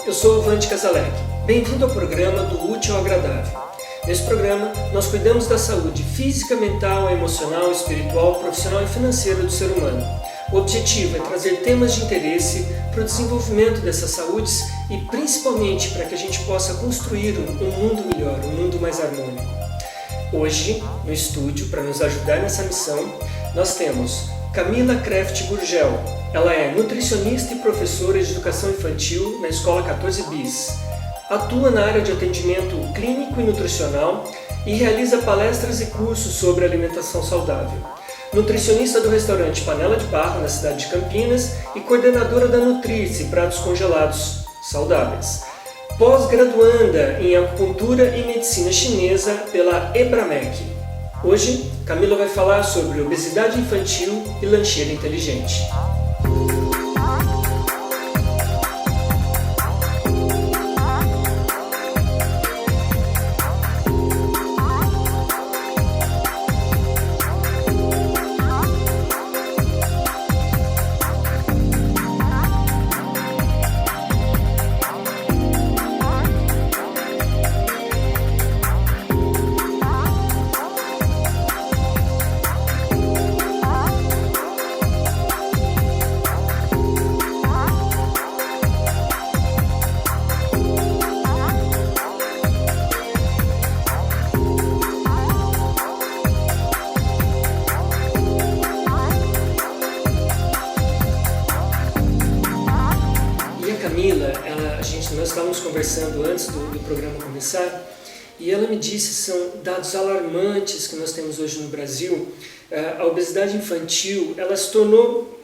eu sou o Vante Casalec. Bem-vindo ao programa do Útil ao Agradável. Nesse programa, nós cuidamos da saúde física, mental, emocional, espiritual, profissional e financeira do ser humano. O objetivo é trazer temas de interesse para o desenvolvimento dessas saúdes e principalmente para que a gente possa construir um mundo melhor, um mundo mais harmônico. Hoje, no estúdio, para nos ajudar nessa missão, nós temos Camila Kreft Gurgel. Ela é nutricionista e professora de educação infantil na Escola 14 Bis. Atua na área de atendimento clínico e nutricional e realiza palestras e cursos sobre alimentação saudável. Nutricionista do restaurante Panela de Barro, na cidade de Campinas, e coordenadora da Nutrice, pratos congelados saudáveis. Pós-graduanda em acupuntura e medicina chinesa pela Ebramec. Hoje, Camila vai falar sobre obesidade infantil e lancheira inteligente. Nós estávamos conversando antes do programa começar e ela me disse que são dados alarmantes que nós temos hoje no Brasil. A obesidade infantil ela se tornou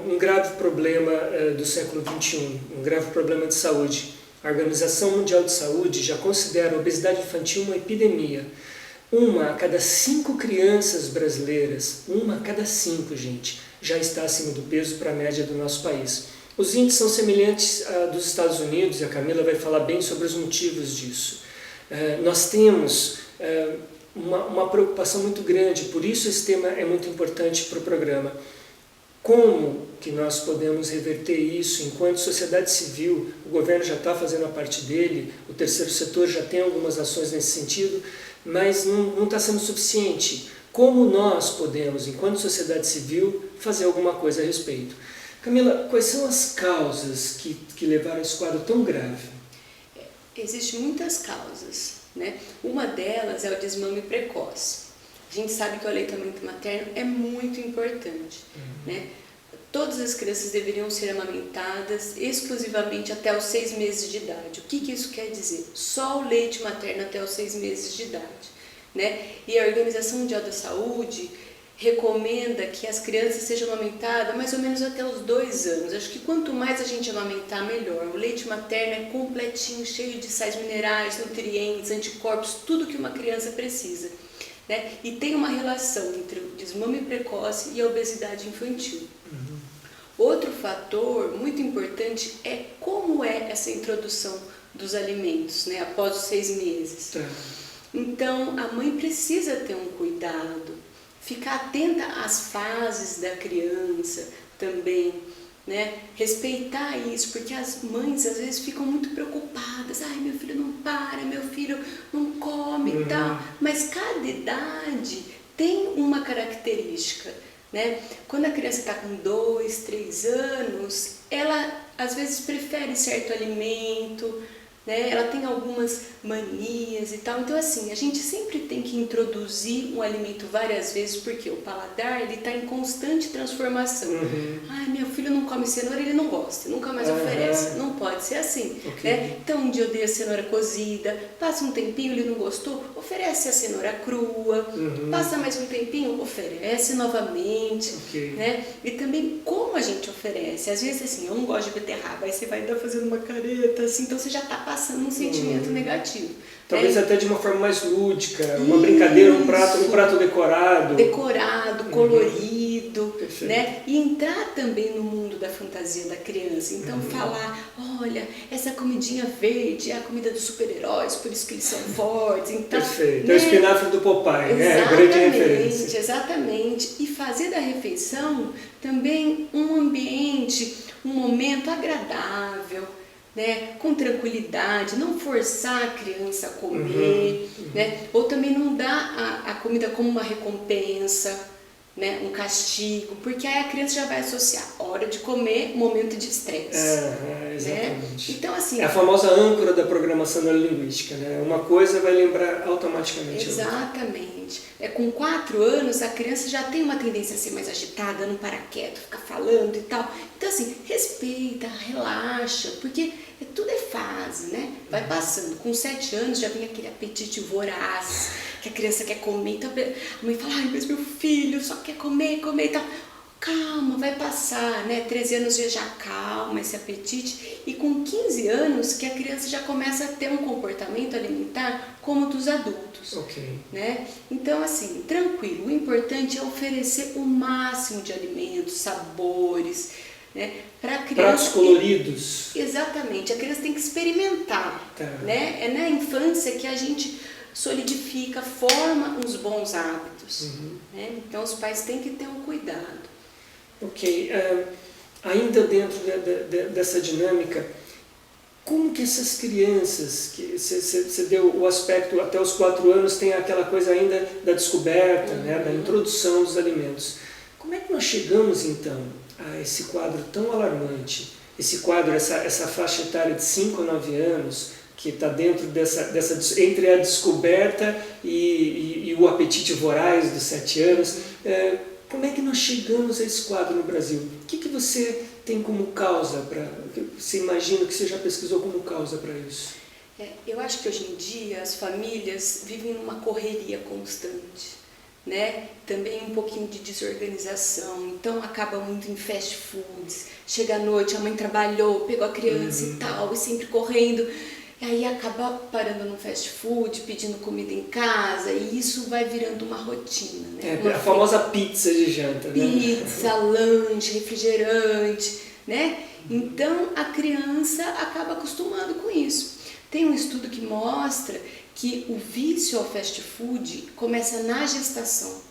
um grave problema do século XXI, um grave problema de saúde. A Organização Mundial de Saúde já considera a obesidade infantil uma epidemia. Uma a cada 5 crianças brasileiras, uma a cada 5, gente, já está acima do peso para a média do nosso país. Os índices são semelhantes dos Estados Unidos e a Camila vai falar bem sobre os motivos disso. Nós temos uma preocupação muito grande, por isso esse tema é muito importante para o programa. Como que nós podemos reverter isso enquanto sociedade civil? O governo já está fazendo a parte dele, o terceiro setor já tem algumas ações nesse sentido, mas não está sendo suficiente. Como nós podemos, enquanto sociedade civil, fazer alguma coisa a respeito? Camila, quais são as causas que levaram a esse quadro tão grave? Existem muitas causas, né? Uma delas é o desmame precoce. A gente sabe que o aleitamento materno é muito importante, né? Todas as crianças deveriam ser amamentadas exclusivamente até os 6 meses de idade. O que isso quer dizer? Só o leite materno até os 6 meses de idade, né? E a Organização Mundial da Saúde recomenda que as crianças sejam amamentadas mais ou menos até os 2 anos. Acho que quanto mais a gente amamentar, melhor. O leite materno é completinho, cheio de sais minerais, nutrientes, anticorpos, tudo que uma criança precisa, né? E tem uma relação entre o desmame precoce e a obesidade infantil. Outro fator muito importante é como é essa introdução dos alimentos, né, após os 6 meses. Então, a mãe precisa ter um cuidado, ficar atenta às fases da criança também, né? Respeitar isso, porque as mães às vezes ficam muito preocupadas. Ai, meu filho não para, meu filho não come e tal. Mas cada idade tem uma característica, né? Quando a criança está com 2, 3 anos, ela às vezes prefere certo alimento, né? Ela tem algumas manias e tal. Então assim, a gente sempre tem que introduzir um alimento várias vezes, porque o paladar ele está em constante transformação. Ai, meu filho não come cenoura, ele não gosta, nunca mais oferece. Não pode ser assim, né? Então um dia eu dei a cenoura cozida, passa um tempinho, ele não gostou, oferece a cenoura crua, passa mais um tempinho, oferece novamente, né? E também como a gente oferece. Às vezes assim, eu não gosto de beterraba, aí você vai estar fazendo uma careta assim, então você já está passando um sentimento negativo. Talvez até de uma forma mais lúdica, uma brincadeira, um prato decorado. Decorado, colorido, né? E entrar também no mundo da fantasia da criança. Então falar, olha, essa comidinha verde é a comida dos super-heróis, por isso que eles são fortes. Então, perfeito, né? É o espinafre do Popeye, né? É a grande referência. Exatamente. E fazer da refeição também um ambiente, um momento agradável, né, com tranquilidade, não forçar a criança a comer, né, ou também não dar a comida como uma recompensa, né, um castigo, porque aí a criança já vai associar hora de comer, momento de estresse. Exatamente. Né? Então, assim, é a famosa âncora da programação neurolinguística, né? Uma coisa vai lembrar automaticamente. Exatamente. Com 4 anos, a criança já tem uma tendência a ser mais agitada, não parar quieto, ficar falando e tal. Então, assim, respeita, relaxa, porque tudo é fase, né? Vai passando. Com 7 anos já vem aquele apetite voraz, que a criança quer comer. Então, a mãe fala, ai, mas meu filho só quer comer e tal. Calma, vai passar, né? 13 anos já calma esse apetite. E com 15 anos que a criança já começa a ter um comportamento alimentar como dos adultos. Né? Então, assim, tranquilo. O importante é oferecer o máximo de alimentos, sabores, né? Para a criança. Pratos coloridos. Exatamente. A criança tem que experimentar. Né? É na infância que a gente solidifica, forma uns bons hábitos. Né? Então, os pais têm que ter um cuidado. Ainda dentro dessa dinâmica, como que essas crianças, que você deu o aspecto até os 4 anos, tem aquela coisa ainda da descoberta, né, da introdução dos alimentos. Como é que nós chegamos então a esse quadro tão alarmante, esse quadro, essa faixa etária de 5 a 9 anos, que está dentro entre a descoberta e o apetite voraz dos 7 anos, como é que nós chegamos a esse quadro no Brasil? O que você tem como causa, você imagina que você já pesquisou como causa para isso? Eu acho que hoje em dia as famílias vivem numa correria constante, né? Também um pouquinho de desorganização, então acaba muito em fast foods, chega à noite, a mãe trabalhou, pegou a criança e tal, e sempre correndo. E aí acaba parando no fast food, pedindo comida em casa, e isso vai virando uma rotina, né? A famosa pizza de janta, né? Pizza, lanche, refrigerante, né? Então a criança acaba acostumando com isso. Tem um estudo que mostra que o vício ao fast food começa na gestação,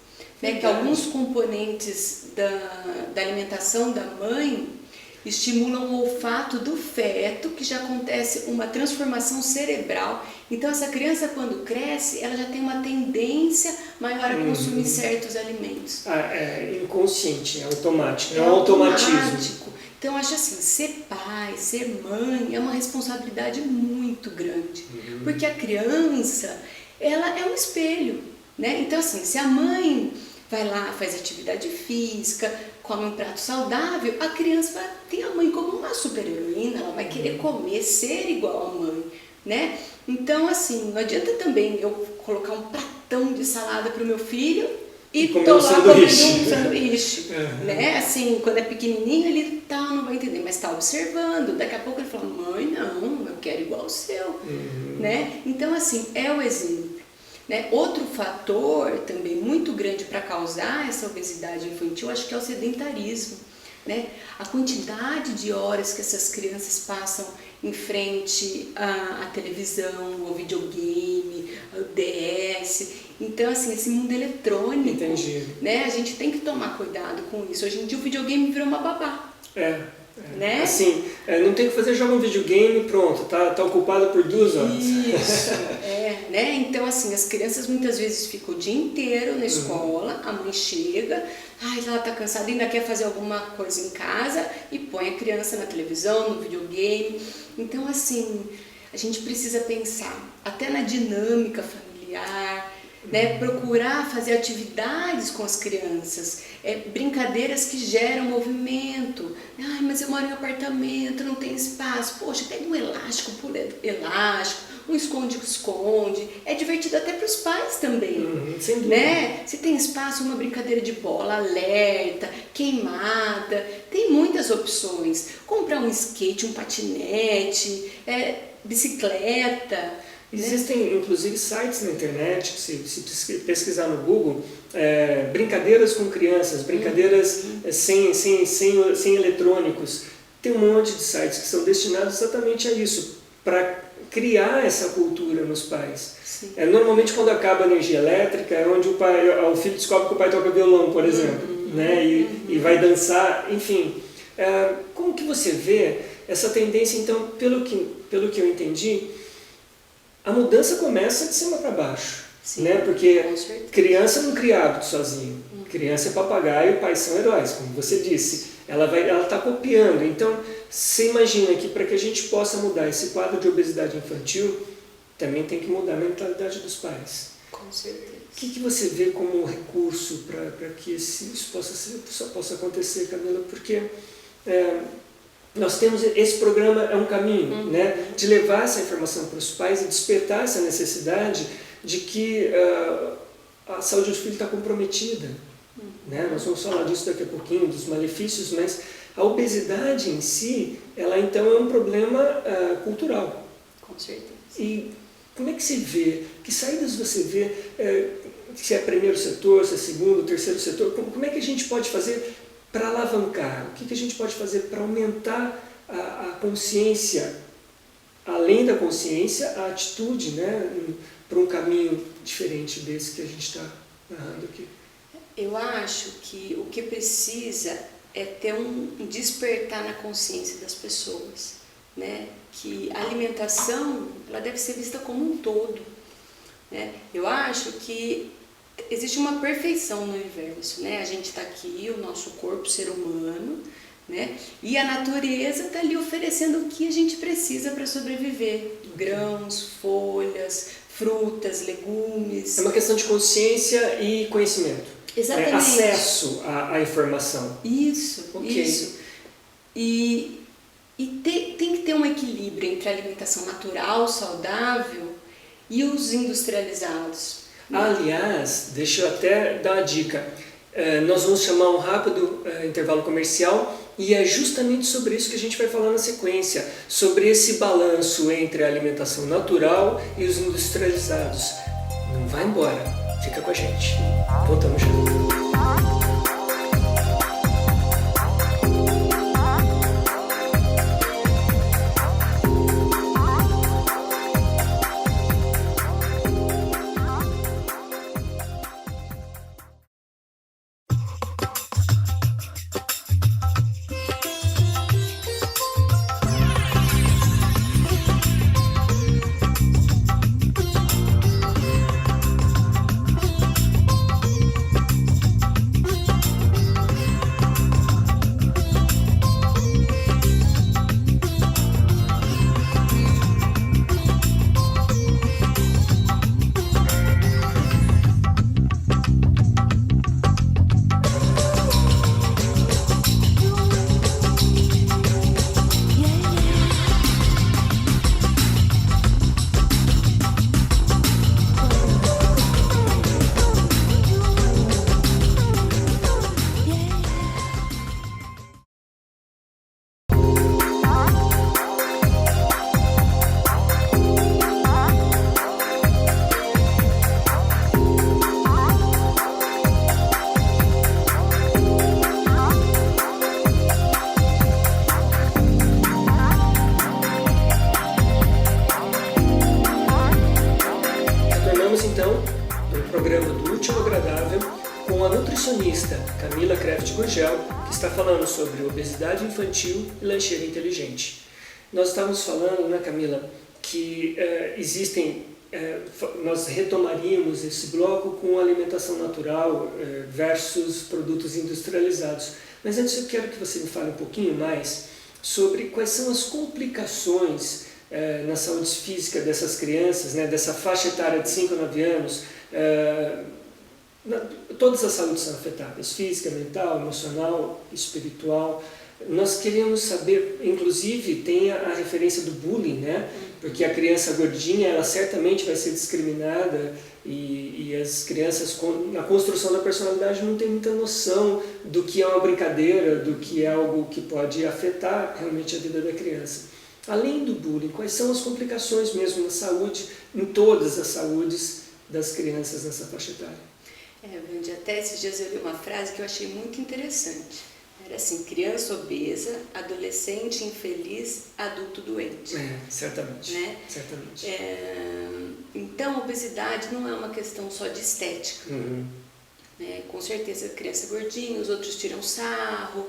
né? Que alguns componentes da alimentação da mãe estimulam o olfato do feto, que já acontece uma transformação cerebral. Então, essa criança, quando cresce, ela já tem uma tendência maior a consumir certos alimentos. É inconsciente, é automático, é um automatismo. Então, eu acho assim, ser pai, ser mãe, é uma responsabilidade muito grande. Porque a criança, ela é um espelho, né? Então, assim, se a mãe vai lá, faz atividade física, come um prato saudável, a criança tem a mãe como uma super-heroína, ela vai querer comer, ser igual à mãe, né? Então, assim, não adianta também eu colocar um pratão de salada para o meu filho e tô lá comendo um sanduíche, né? Assim, quando é pequenininho, ele não vai entender, mas está observando, daqui a pouco ele fala, mãe, não, eu quero igual o seu, né? Então, assim, é o exemplo. Né? Outro fator também muito grande para causar essa obesidade infantil, acho que é o sedentarismo. Né? A quantidade de horas que essas crianças passam em frente à televisão, ao videogame, ao DS. Então, assim, esse mundo eletrônico, né? A gente tem que tomar cuidado com isso. Hoje em dia o videogame virou uma babá. Né? Assim, não tem o que fazer, joga um videogame, pronto, tá ocupado por 2 horas. Isso, né? Então, assim, as crianças muitas vezes ficam o dia inteiro na escola, a mãe chega, ela tá cansada, ainda quer fazer alguma coisa em casa e põe a criança na televisão, no videogame. Então, assim, a gente precisa pensar até na dinâmica familiar, né? Procurar fazer atividades com as crianças, brincadeiras que geram movimento. Ai, mas eu moro em apartamento, não tem espaço. Poxa, pega um elástico, pula elástico, um esconde-esconde. É divertido até para os pais também, né? Se tem espaço, uma brincadeira de bola, alerta, queimada, tem muitas opções. Comprar um skate, um patinete, bicicleta. Existem, inclusive, sites na internet, que se pesquisar no Google, brincadeiras com crianças, brincadeiras sem eletrônicos. Tem um monte de sites que são destinados exatamente a isso, para criar essa cultura nos pais. Normalmente, quando acaba a energia elétrica, é onde o filho descobre que o pai toca violão, por exemplo, né? E vai dançar, enfim. Como que você vê essa tendência, então, pelo que eu entendi, a mudança começa de cima para baixo. Sim, né? Porque com certeza. criança não cria hábito sozinho. Criança é papagaio, pais são heróis, como você disse. Ela está copiando. Então, você imagina que para que a gente possa mudar esse quadro de obesidade infantil, também tem que mudar a mentalidade dos pais. Com certeza. O que você vê como recurso para que isso possa acontecer, Camila? Porque nós temos esse programa, é um caminho, né, de levar essa informação para os pais e despertar essa necessidade de que a saúde do filho está comprometida. Né? Nós vamos falar disso daqui a pouquinho, dos malefícios, mas a obesidade em si, ela então é um problema cultural. Com certeza. E como é que se vê? Que saídas você vê? Se é primeiro setor, se é segundo, terceiro setor? Como é que a gente pode fazer para alavancar? O que a gente pode fazer para aumentar a consciência, além da consciência, a atitude, né, para um caminho diferente desse que a gente está narrando aqui? Eu acho que o que precisa é ter um despertar na consciência das pessoas, né? Que a alimentação ela deve ser vista como um todo, né? Eu acho que existe uma perfeição no universo, né? A gente está aqui, o nosso corpo, ser humano, né? E a natureza está ali oferecendo o que a gente precisa para sobreviver: grãos, folhas, frutas, legumes. É uma questão de consciência e conhecimento. Exatamente. Acesso à informação. Isso, okay. Isso. E tem que ter um equilíbrio entre a alimentação natural, saudável e os industrializados. Aliás, deixa eu até dar uma dica. Nós vamos chamar um rápido intervalo comercial e é justamente sobre isso que a gente vai falar na sequência, sobre esse balanço entre a alimentação natural e os industrializados. Não vai embora, fica com a gente. Voltamos já. Então, no programa do Útil ao Agradável, com a nutricionista Camila Kreft Gurgel, que está falando sobre obesidade infantil e lancheira inteligente. Nós estávamos falando, né, Camila, que nós retomaríamos esse bloco com alimentação natural versus produtos industrializados. Mas antes eu quero que você me fale um pouquinho mais sobre quais são as complicações na saúde física dessas crianças, né, dessa faixa etária de 5 a 9 anos. Todas as saúdes são afetadas, física, mental, emocional, espiritual. Nós queríamos saber, inclusive tem a referência do bullying, né? Porque a criança gordinha, ela certamente vai ser discriminada e as crianças, na construção da personalidade, não têm muita noção do que é uma brincadeira, do que é algo que pode afetar realmente a vida da criança. Além do bullying, quais são as complicações mesmo na saúde, em todas as saúdes das crianças nessa faixa etária? Vandy, até esses dias eu li uma frase que eu achei muito interessante. Era assim: criança obesa, adolescente infeliz, adulto doente. Certamente. Né? Certamente. Então, a obesidade não é uma questão só de estética. Uhum. né? Com certeza a criança é gordinha, os outros tiram sarro.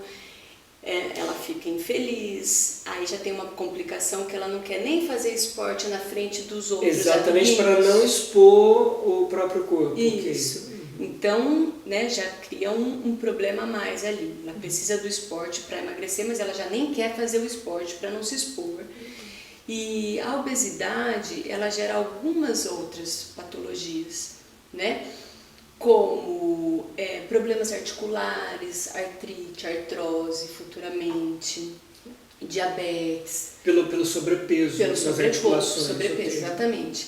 ela fica infeliz, aí já tem uma complicação que ela não quer nem fazer esporte na frente dos outros. Exatamente, para não expor o próprio corpo. Isso. Okay. Então, né, já cria um problema a mais ali. Ela precisa do esporte para emagrecer, mas ela já nem quer fazer o esporte para não se expor. E a obesidade, ela gera algumas outras patologias, né? Como problemas articulares, artrite, artrose futuramente, diabetes. Pelo sobrepeso. Pelo sobrepeso, okay. Exatamente.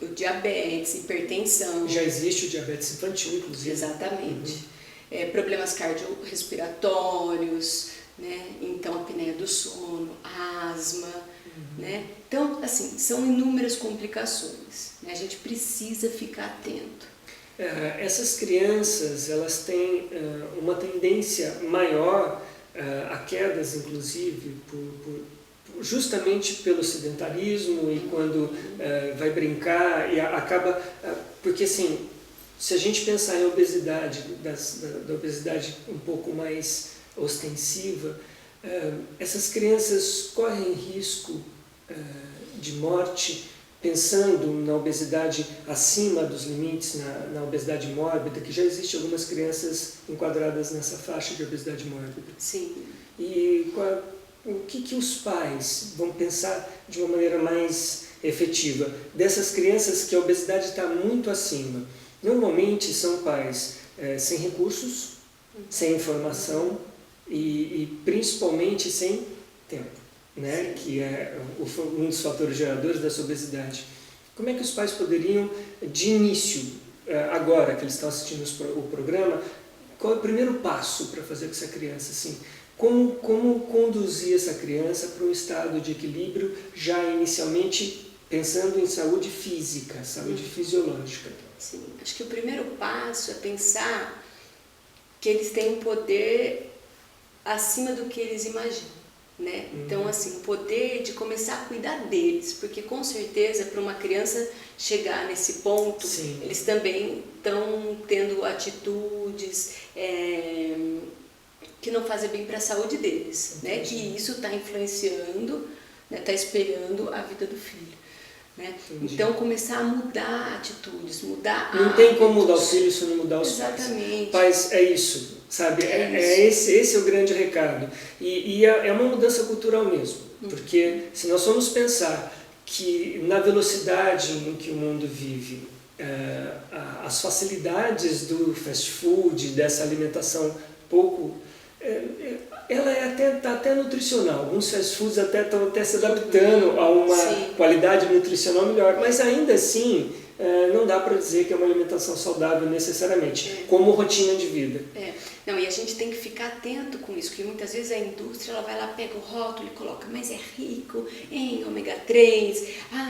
O diabetes, hipertensão. Já existe o diabetes infantil, inclusive. Exatamente. Problemas cardiorrespiratórios, né? Então, apneia do sono, asma, né? Então, assim, são inúmeras complicações, né? A gente precisa ficar atento. Essas crianças, elas têm uma tendência maior a quedas, inclusive, justamente pelo sedentarismo e quando vai brincar e acaba... Porque, assim, se a gente pensar em obesidade, da obesidade um pouco mais ostensiva, essas crianças correm risco de morte pensando na obesidade acima dos limites, na obesidade mórbida, que já existem algumas crianças enquadradas nessa faixa de obesidade mórbida. Sim. E o que os pais vão pensar de uma maneira mais efetiva dessas crianças que a obesidade está muito acima? Normalmente são pais sem recursos, sem informação e principalmente sem tempo, né? Que é um dos fatores geradores dessa obesidade. Como é que os pais poderiam, de início, agora que eles estão assistindo o programa, qual é o primeiro passo para fazer com essa criança? Assim, como conduzir essa criança para um estado de equilíbrio, já inicialmente pensando em saúde física, saúde fisiológica? Sim, acho que o primeiro passo é pensar que eles têm um poder acima do que eles imaginam, né? Então, assim, o poder de começar a cuidar deles, porque com certeza para uma criança chegar nesse ponto, Sim. Eles também estão tendo atitudes que não fazem bem para a saúde deles, né? Que isso está influenciando, né? Está espelhando a vida do filho. Né? Então, começar a mudar atitudes, mudar Não tem como mudar o filho se não mudar os Exatamente. pais. Pais, é isso, sabe? Esse é o grande recado. E é uma mudança cultural mesmo, porque se nós formos pensar que na velocidade em que o mundo vive, as facilidades do fast food, dessa alimentação pouco... ela está até nutricional. Alguns fast foods estão se adaptando a uma qualidade nutricional melhor, mas ainda assim não dá para dizer que é uma alimentação saudável necessariamente, como rotina de vida. Não, e a gente tem que ficar atento com isso, porque muitas vezes a indústria ela vai lá, pega o rótulo e coloca, mas é rico em ômega 3,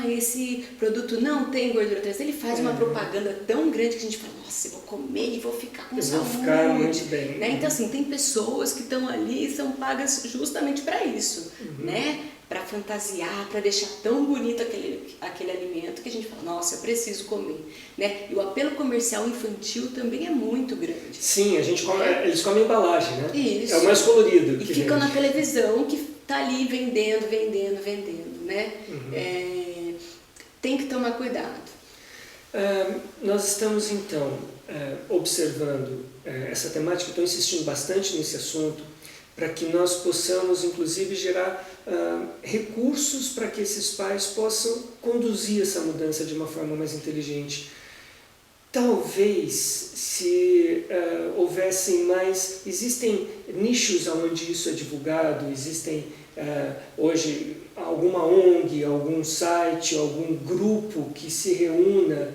esse produto não tem gordura trans. Ele faz uma propaganda tão grande que a gente fala, nossa, eu vou comer e vou ficar com saúde. Vou ficar muito bem. Né? Então, assim, tem pessoas que estão ali e são pagas justamente para isso, né? Para fantasiar, para deixar tão bonito aquele alimento que a gente fala, nossa, eu preciso comer, né? E o apelo comercial infantil também é muito grande. Sim, eles comem embalagem, né? Isso. É o mais colorido. E ficam na televisão que tá ali vendendo, né? Tem que tomar cuidado. Nós estamos, então, observando essa temática, estou insistindo bastante nesse assunto, para que nós possamos, inclusive, gerar recursos para que esses pais possam conduzir essa mudança de uma forma mais inteligente. Talvez, se houvessem mais... Existem nichos onde isso é divulgado, existem hoje alguma ONG, algum site, algum grupo que se reúna,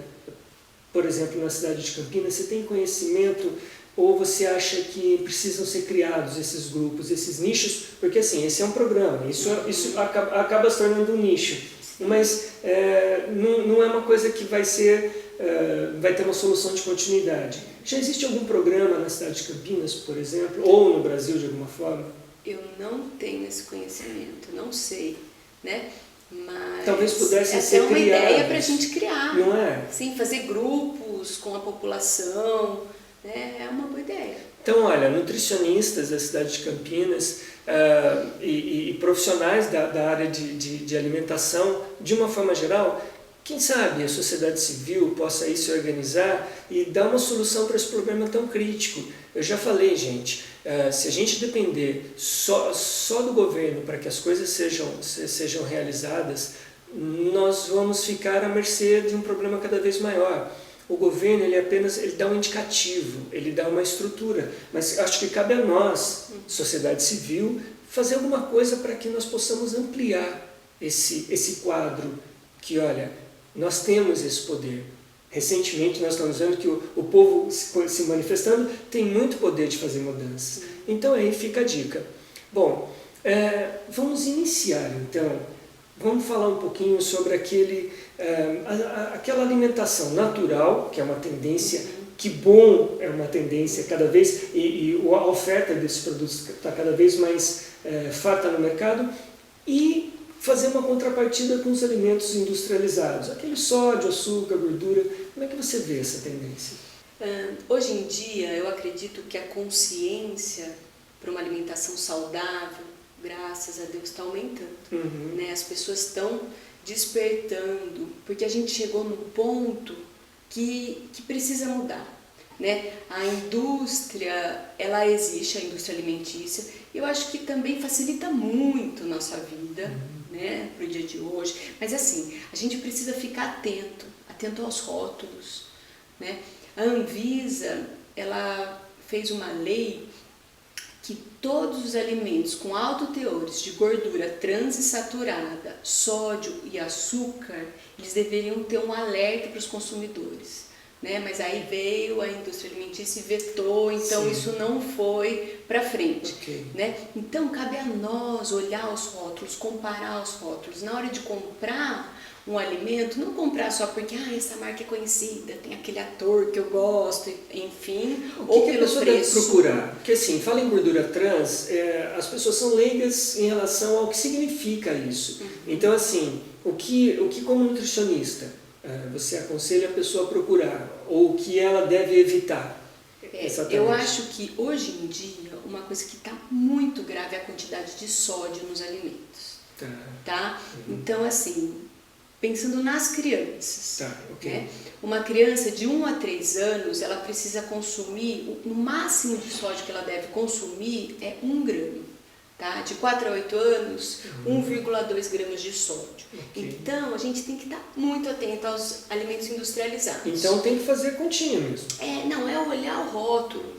por exemplo, na cidade de Campinas. Você tem conhecimento... Ou você acha que precisam ser criados esses grupos, esses nichos? Porque assim, esse é um programa, isso acaba se tornando um nicho, mas não é uma coisa que vai ter uma solução de continuidade. Já existe algum programa na cidade de Campinas, por exemplo, ou no Brasil de alguma forma? Eu não tenho esse conhecimento, não sei, né? Mas talvez pudessem ser criados. É uma ideia para a gente criar. Não é? Sim, fazer grupos com a população. É uma boa ideia. Então, olha, nutricionistas da cidade de Campinas e profissionais da área de alimentação, de uma forma geral, quem sabe a sociedade civil possa aí se organizar e dar uma solução para esse problema tão crítico. Eu já falei, gente, se a gente depender só do governo para que as coisas sejam realizadas, nós vamos ficar à mercê de um problema cada vez maior. O governo ele dá um indicativo, ele dá uma estrutura, mas acho que cabe a nós, sociedade civil, fazer alguma coisa para que nós possamos ampliar esse quadro que, olha, nós temos esse poder. Recentemente nós estamos vendo que o povo se manifestando tem muito poder de fazer mudanças. Então aí fica a dica. Bom, vamos iniciar então. Vamos falar um pouquinho sobre aquela alimentação natural, que é uma tendência, que bom é uma tendência cada vez, e a oferta desses produtos está cada vez mais farta no mercado, e fazer uma contrapartida com os alimentos industrializados, aquele sódio, açúcar, gordura. Como é que você vê essa tendência? Hoje em dia, eu acredito que a consciência para uma alimentação saudável, graças a Deus, está aumentando. Né? As pessoas estão despertando, porque a gente chegou num ponto que precisa mudar. Né? A indústria, ela existe, a indústria alimentícia, eu acho que também facilita muito a nossa vida, né, para o dia de hoje, mas assim, a gente precisa ficar atento aos rótulos, né? A Anvisa, ela fez uma lei que todos os alimentos com altos teores de gordura transinsaturada, sódio e açúcar, eles deveriam ter um alerta para os consumidores. Né? Mas aí veio a indústria alimentícia e vetou, então Sim. Isso não foi para frente. Okay. Né? Então cabe a nós olhar os rótulos, comparar os rótulos. Na hora de comprar um alimento, não comprar só porque essa marca é conhecida, tem aquele ator que eu gosto, enfim, ou pelo preço. O que a pessoa deve procurar? Porque assim, fala em gordura trans, as pessoas são leigas em relação ao que significa isso. Então assim, o que como nutricionista você aconselha a pessoa a procurar, ou o que ela deve evitar? Eu acho que hoje em dia uma coisa que está muito grave é a quantidade de sódio nos alimentos. Tá? Então assim, pensando nas crianças, okay. Né? Uma criança de 1 a 3 anos, ela precisa consumir, o máximo de sódio que ela deve consumir é 1 grama. Tá? De 4 a 8 anos, 1,2 gramas de sódio. Okay. Então, a gente tem que estar muito atento aos alimentos industrializados. Então, tem que fazer continha mesmo. É olhar o rótulo.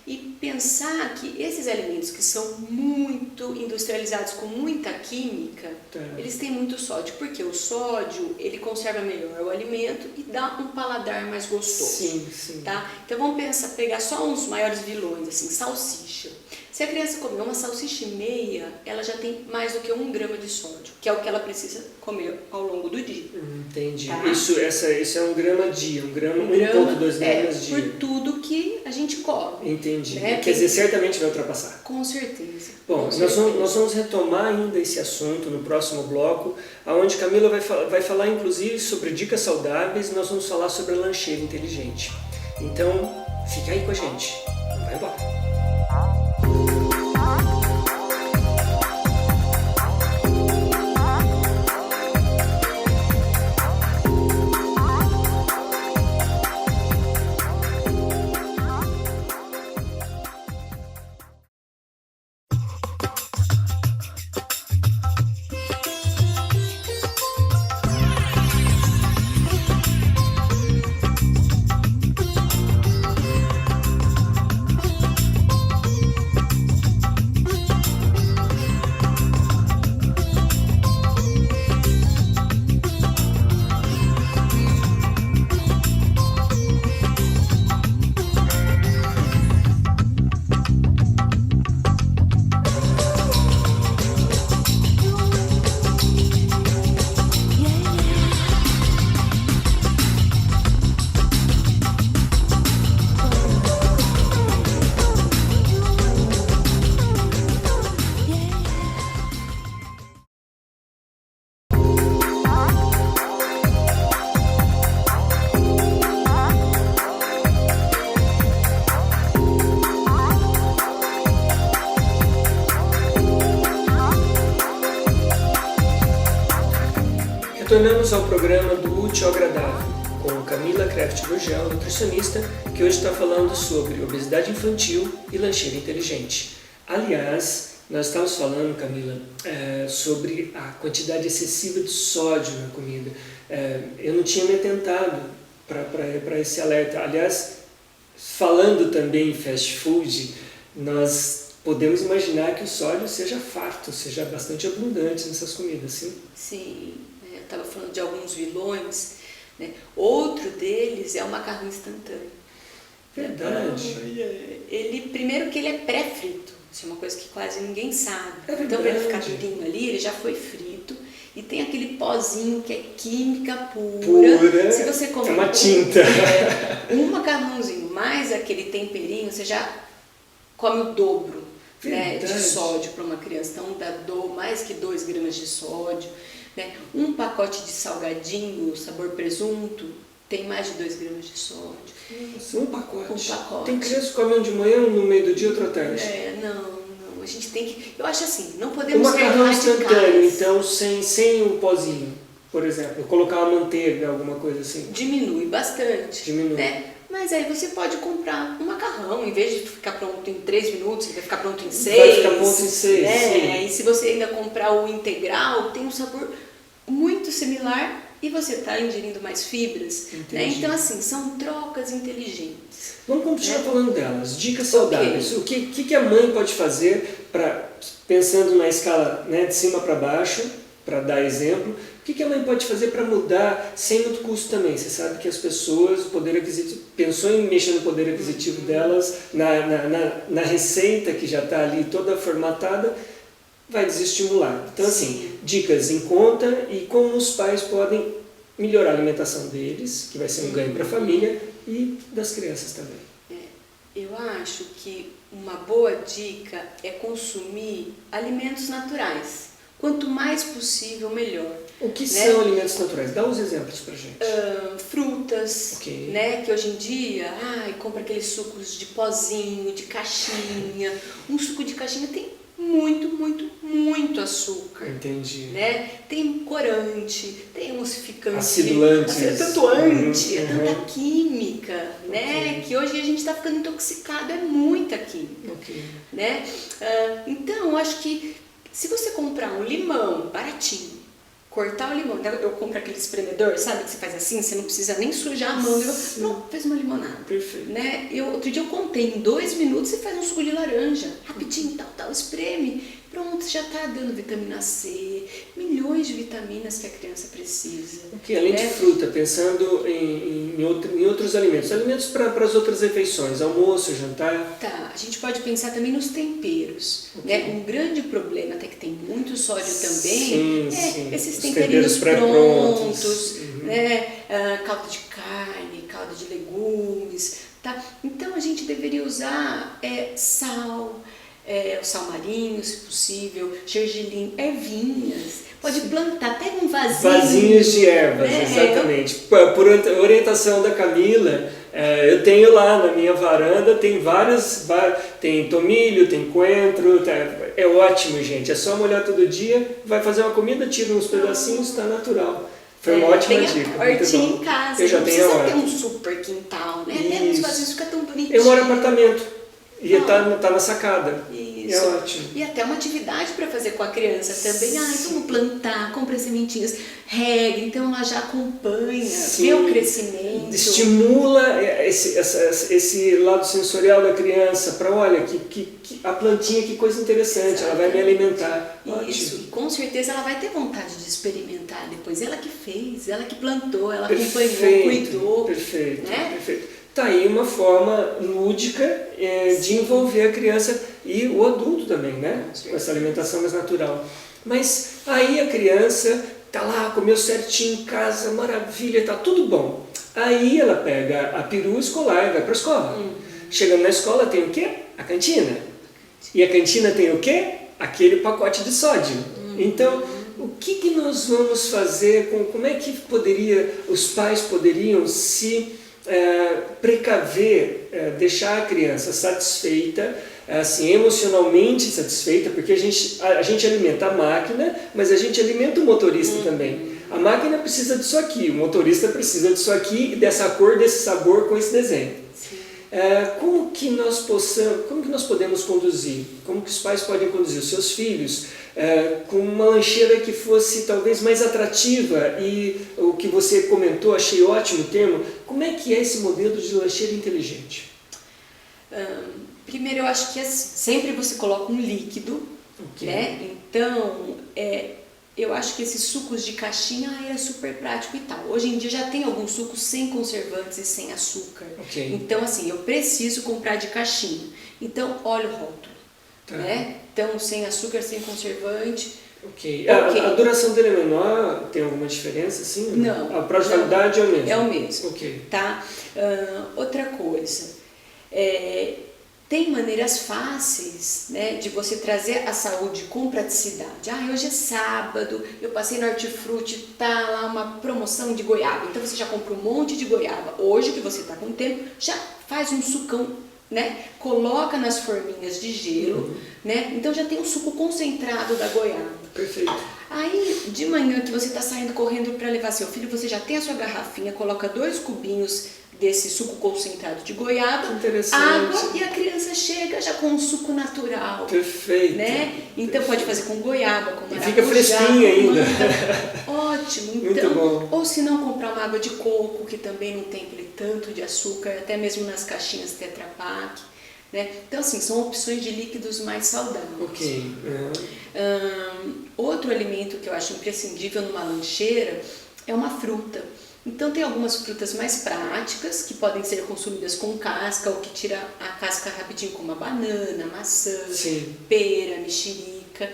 E pensar que esses alimentos que são muito industrializados, com muita química, eles têm muito sódio. Porque o sódio, ele conserva melhor o alimento e dá um paladar mais gostoso. Sim. Tá? Então, vamos pegar só uns maiores vilões, assim, salsicha. Se a criança comer uma salsicha e meia, ela já tem mais do que 1 grama de sódio, que é o que ela precisa comer ao longo do dia. Entendi. Tá? Isso é 1 grama dia, 1,2 gramas dia. Por tudo que a gente come. Entendi. Né? Quer dizer, certamente vai ultrapassar. Com certeza. Bom, nós vamos retomar ainda esse assunto no próximo bloco, onde Camila vai falar inclusive sobre dicas saudáveis, e nós vamos falar sobre a lancheira inteligente. Então, fica aí com a gente. Não vai embora. Retornamos ao programa do Útil ao Agradável, com Camila Kraft-Gurgel, nutricionista, que hoje está falando sobre obesidade infantil e lancheira inteligente. Aliás, nós estamos falando, Camila, sobre a quantidade excessiva de sódio na comida. Eu não tinha me atentado para esse alerta. Aliás, falando também em fast food, nós podemos imaginar que o sódio seja farto, seja bastante abundante nessas comidas, sim? Sim, eu estava falando de alguns vilões, né? Outro deles é o macarrão instantâneo. Verdade. Ele, primeiro que ele é pré-frito, isso é uma coisa que quase ninguém sabe. É então, para ele ficar durinho ali, ele já foi frito. E tem aquele pozinho que é química pura. Se você comer é uma tinta. Um macarrãozinho mais aquele temperinho, você já come o dobro, né, de sódio para uma criança. Então dá mais que 2 gramas de sódio. Né? Um pacote de salgadinho, sabor presunto, tem mais de 2 gramas de sódio. Nossa, um pacote. Um pacote. Tem crianças que comem um de manhã, um no meio do dia, outro à tarde. Não. A gente tem que... Eu acho assim, não podemos ser macarrão radicais. instantâneo, então, sem o pozinho, por exemplo. Colocar uma manteiga, alguma coisa assim. Diminui bastante. Diminui. Né? Mas aí você pode comprar um macarrão, em vez de ficar pronto em 3 minutos, ele vai ficar pronto em 6. Vai ficar pronto em 6, né? E se você ainda comprar o integral, tem um sabor muito similar e você está ingerindo mais fibras. Né? Então, assim, são trocas inteligentes. Vamos continuar falando delas. Dicas saudáveis. Okay. O que a mãe pode fazer, pensando na escala, né, de cima para baixo, para dar exemplo, o que a mãe pode fazer para mudar sem muito custo também? Você sabe que as pessoas, o poder aquisitivo, pensou em mexer no poder aquisitivo delas, na receita que já está ali toda formatada, vai desestimular. Então, assim, dicas em conta e como os pais podem melhorar a alimentação deles, que vai ser um ganho para a família e das crianças também. Eu acho que uma boa dica é consumir alimentos naturais. Quanto mais possível, melhor. O que são alimentos naturais? Dá uns exemplos pra gente. Frutas, né? Que hoje em dia, compra aqueles sucos de pozinho, de caixinha. Um suco de caixinha tem muito açúcar. Entendi. Né? Tem corante, tem emulsificante. Acidulantes. É tanto é tanta química, né? Que hoje a gente está ficando intoxicado, é muita química. Né? Então, eu acho que se você comprar um limão baratinho, cortar o limão, eu compro aquele espremedor, sabe, que você faz assim, você não precisa nem sujar a mão, pronto, fez uma limonada. Perfeito. Né? Outro dia eu contei, em 2 minutos você faz um suco de laranja, rapidinho, tal, espreme, pronto, já está dando vitamina C, milhões de vitaminas que a criança precisa. Além de fruta, pensando em outros alimentos para as outras refeições, almoço, jantar. Tá, a gente pode pensar também nos temperos. Né? Um grande problema, até que tem muito sódio também, esses temperos pré-prontos, né? Caldo de carne, caldo de legumes. Tá? Então a gente deveria usar sal, o sal marinho, se possível, gergelim, ervinhas. Pode plantar, pega um vasinho. Vasinhos de ervas, exatamente. Por orientação da Camila, eu tenho lá na minha varanda, tem tomilho, tem coentro, é ótimo, gente. É só molhar todo dia, vai fazer uma comida, tira uns pedacinhos, está natural. Foi uma ótima dica. Tem hortinha em casa, eu já não tenho precisa ter um super quintal, né? Até nos vasinhos fica tão bonitinho. Eu moro em apartamento. E tá na sacada. Isso. É ótimo. E até uma atividade para fazer com a criança também. Vamos plantar, compra sementinhas, rega, então ela já acompanha, vê o crescimento. Estimula esse lado sensorial da criança para, olha, que a plantinha, que coisa interessante, ela vai me alimentar. Isso, e com certeza ela vai ter vontade de experimentar depois. Ela que fez, ela que plantou, ela acompanhou, cuidou. Perfeito, né? perfeito. Está aí uma forma lúdica de envolver a criança e o adulto também, né? Com essa alimentação mais natural. Mas aí a criança está lá, comeu certinho em casa, maravilha, está tudo bom. Aí ela pega a perua escolar e vai para a escola. Chegando na escola tem o quê? A cantina. E a cantina tem o quê? Aquele pacote de sódio. Então, o que nós vamos fazer? Como é que os pais poderiam se precaver, deixar a criança satisfeita, assim, emocionalmente satisfeita, porque a gente alimenta a máquina, mas a gente alimenta o motorista também. A máquina precisa disso aqui, o motorista precisa disso aqui, dessa cor, desse sabor, com esse desenho. Como que nós podemos conduzir? Como que os pais podem conduzir os seus filhos com uma lancheira que fosse talvez mais atrativa? E o que você comentou, achei ótimo o termo. Como é que é esse modelo de lancheira inteligente? Primeiro, eu acho que sempre você coloca um líquido, né? Então, eu acho que esses sucos de caixinha é super prático e tal. Hoje em dia já tem alguns sucos sem conservantes e sem açúcar. Então, assim, eu preciso comprar de caixinha. Então, olha o rótulo, né? Então, sem açúcar, sem conservante. A duração dele é menor? Tem alguma diferença, assim? Não. A prazo de validade é o mesmo? É o mesmo. Tá? Outra coisa, tem maneiras fáceis, né, de você trazer a saúde com praticidade. Hoje é sábado, eu passei no Hortifruti, tá lá uma promoção de goiaba. Então você já compra um monte de goiaba. Hoje que você está com tempo, já faz um sucão, né? Coloca nas forminhas de gelo, né? Então já tem um suco concentrado da goiaba. Perfeito. Aí, de manhã que você está saindo correndo para levar seu filho, você já tem a sua garrafinha, coloca 2 cubinhos desse suco concentrado de goiaba, água, e a criança chega já com um suco natural. Perfeito. Né? Então pode fazer com goiaba, com maracujá. E fica fresquinha ainda. Ótimo. Muito então, bom. Ou se não, comprar uma água de coco, que também não tem aquele tanto de açúcar, até mesmo nas caixinhas Tetra Pak. Né? Então, assim, são opções de líquidos mais saudáveis. Outro alimento que eu acho imprescindível numa lancheira é uma fruta. Então tem algumas frutas mais práticas que podem ser consumidas com casca ou que tira a casca rapidinho, como a banana, maçã, pera, mexerica.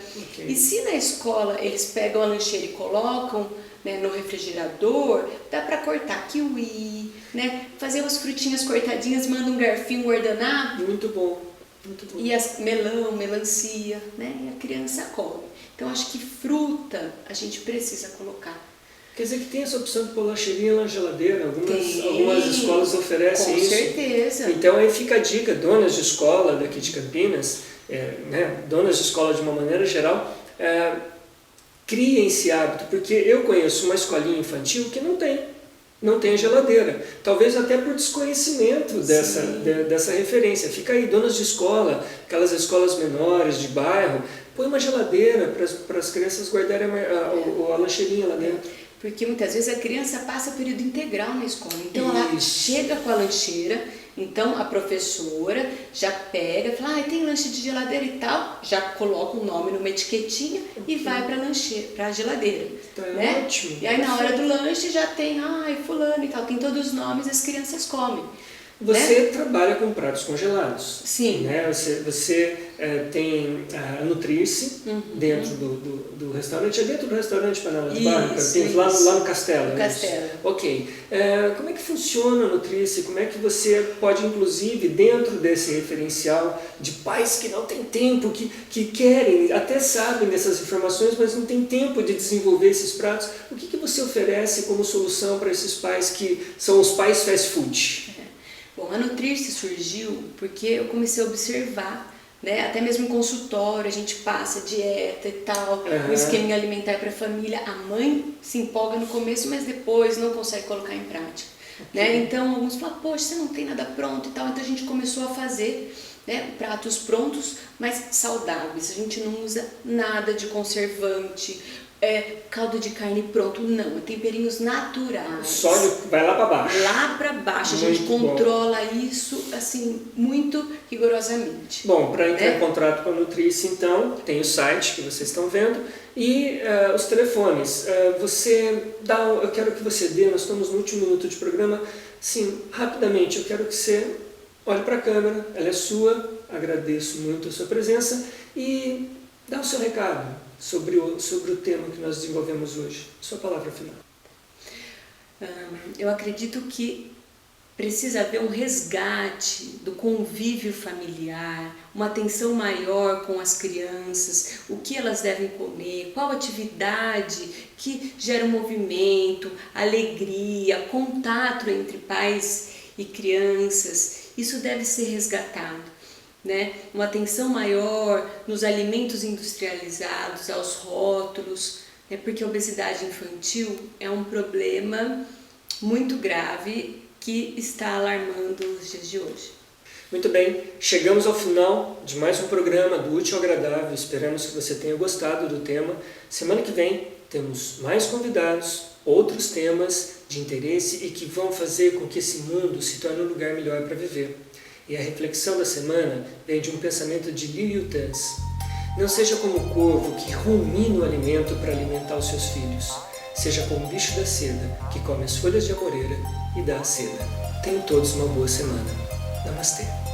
E se na escola eles pegam a lancheira e colocam, né, no refrigerador, dá para cortar kiwi, né, fazer umas frutinhas cortadinhas, manda um garfinho, um guardanapo. Muito bom. E melão, melancia, né, e a criança come. Então acho que fruta a gente precisa colocar. Quer dizer que tem essa opção de pôr lancheirinha na geladeira, algumas escolas oferecem isso. Com certeza. Então aí fica a dica, donas de escola daqui de Campinas, né, donas de escola de uma maneira geral, criem esse hábito, porque eu conheço uma escolinha infantil que não tem geladeira, talvez até por desconhecimento dessa referência. Fica aí, donas de escola, aquelas escolas menores de bairro, põe uma geladeira para as crianças guardarem a lancheirinha lá dentro. Porque muitas vezes a criança passa período integral na escola, então ela chega com a lancheira, então a professora já pega, fala, tem lanche de geladeira e tal, já coloca o nome numa etiquetinha e vai para a geladeira. Né? Ótimo. E aí na hora do lanche já tem, fulano e tal, tem todos os nomes, as crianças comem. Você trabalha com pratos congelados. Sim. Né? Você tem a Nutrir-se dentro do restaurante. É dentro do restaurante Panela de Barro? Tem lá no Castelo. No Castelo. Ok. Como é que funciona a Nutrir-se? Como é que você pode, inclusive, dentro desse referencial de pais que não têm tempo, que querem, até sabem dessas informações, mas não têm tempo de desenvolver esses pratos, o que você oferece como solução para esses pais que são os pais fast food? Bom, a Nutrir-se surgiu porque eu comecei a observar, né? Até mesmo em consultório, a gente passa dieta e tal, um esquema alimentar para a família. A mãe se empolga no começo, mas depois não consegue colocar em prática. Né? Então, alguns falam, poxa, você não tem nada pronto e tal. Então, a gente começou a fazer, né, pratos prontos, mas saudáveis. A gente não usa nada de conservante, caldo de carne pronto, não, é temperinhos naturais. O sódio vai lá para baixo. Lá para baixo, a gente controla isso assim muito rigorosamente. Bom, para entrar em contrato com a Nutrir-se, então, tem o site que vocês estão vendo e os telefones. Eu quero que você dê, nós estamos no último minuto de programa, sim, rapidamente, eu quero que você olhe para a câmera, ela é sua, agradeço muito a sua presença e dá o seu recado sobre o tema que nós desenvolvemos hoje. Sua palavra final. Eu acredito que precisa haver um resgate do convívio familiar, uma atenção maior com as crianças, o que elas devem comer, qual atividade que gera um movimento, alegria, contato entre pais e crianças. Isso deve ser resgatado. Né? Uma atenção maior nos alimentos industrializados, aos rótulos, É porque a obesidade infantil é um problema muito grave que está alarmando os dias de hoje. Muito bem, chegamos ao final de mais um programa do Útil ao Agradável. Esperamos que você tenha gostado do tema. Semana que vem temos mais convidados, outros temas de interesse e que vão fazer com que esse mundo se torne um lugar melhor para viver. E a reflexão da semana vem de um pensamento de Liu Yutans. Não seja como o corvo que rumina o alimento para alimentar os seus filhos. Seja como o bicho da seda que come as folhas de amoreira e dá a seda. Tenham todos uma boa semana. Namastê.